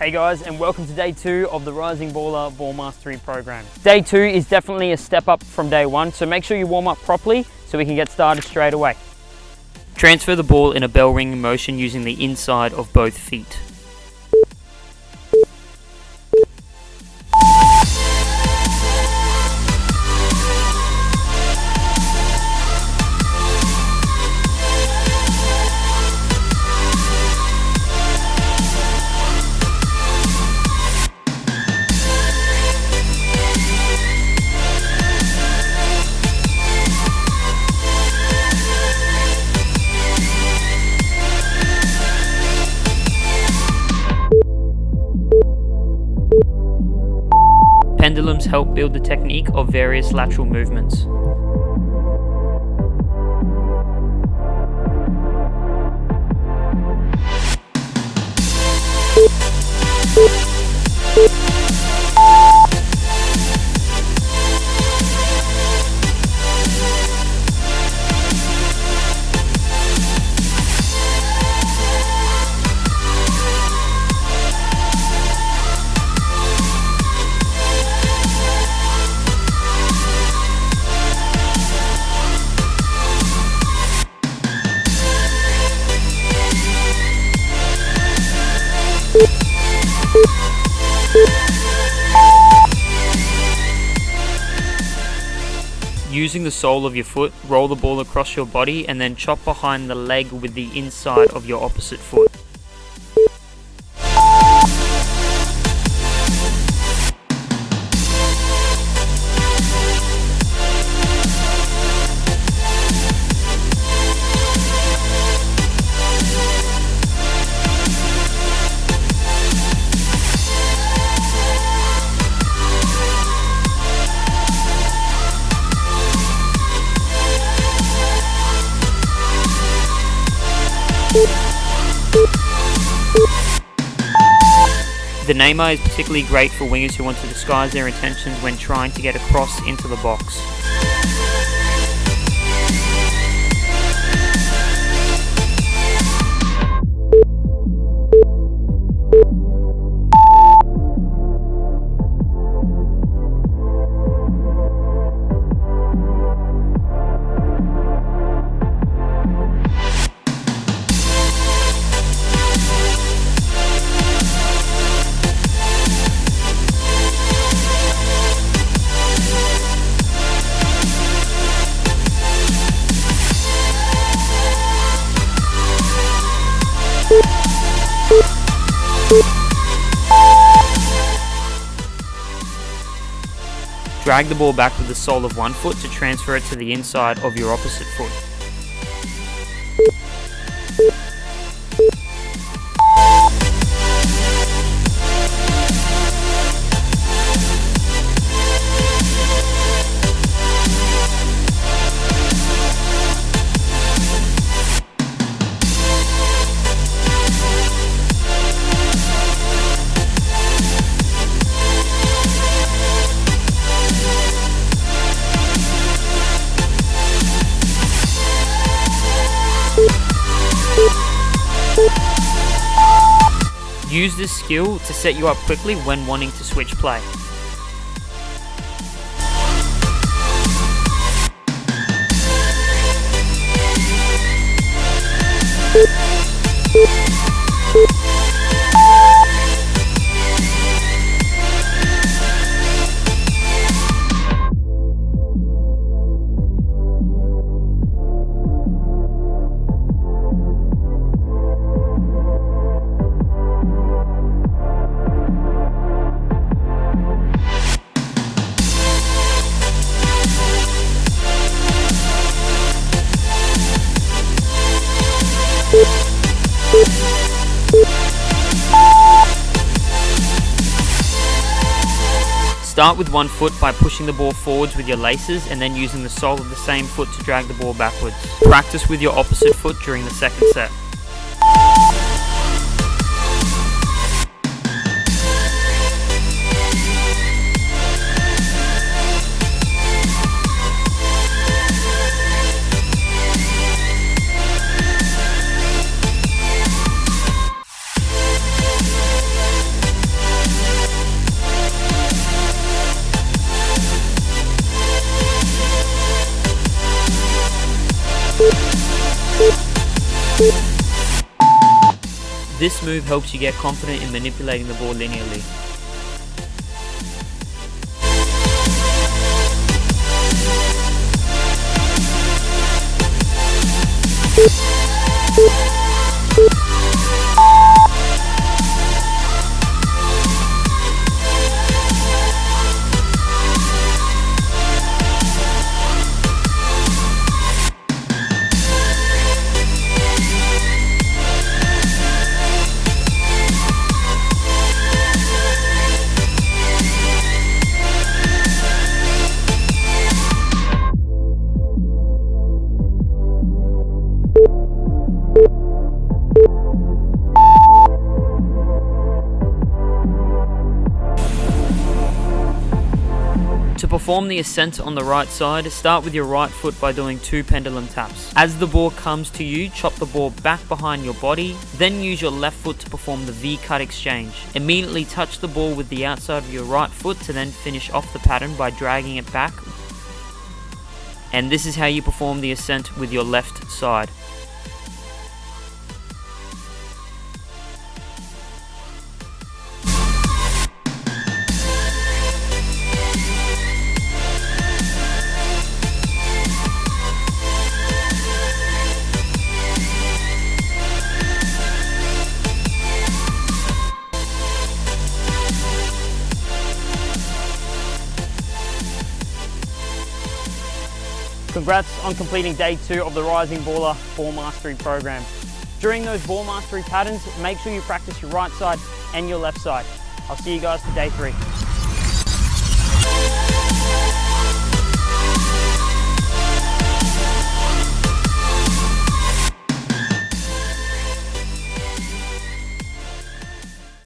Hey guys, and welcome to day 2 of the Rising Baller Ball Mastery program. Day 2 is definitely a step up from day 1, so make sure you warm up properly so we can get started straight away. Transfer the ball in a bell ringing motion using the inside of both feet. Pendulums help build the technique of various lateral movements. Using the sole of your foot, roll the ball across your body and then chop behind the leg with the inside of your opposite foot. The Neymar is particularly great for wingers who want to disguise their intentions when trying to get across into the box. Drag the ball back with the sole of one foot to transfer it to the inside of your opposite foot. Use this skill to set you up quickly when wanting to switch play. Start with one foot by pushing the ball forwards with your laces and then using the sole of the same foot to drag the ball backwards. Practice with your opposite foot during the second set. This move helps you get confident in manipulating the ball linearly. To perform the ascent on the right side, start with your right foot by doing 2 pendulum taps. As the ball comes to you, chop the ball back behind your body, then use your left foot to perform the V-cut exchange. Immediately touch the ball with the outside of your right foot to then finish off the pattern by dragging it back. And this is how you perform the ascent with your left side. Congrats on completing day 2 of the Rising Baller Ball Mastery program. During those ball mastery patterns, make sure you practice your right side and your left side. I'll see you guys for day 3.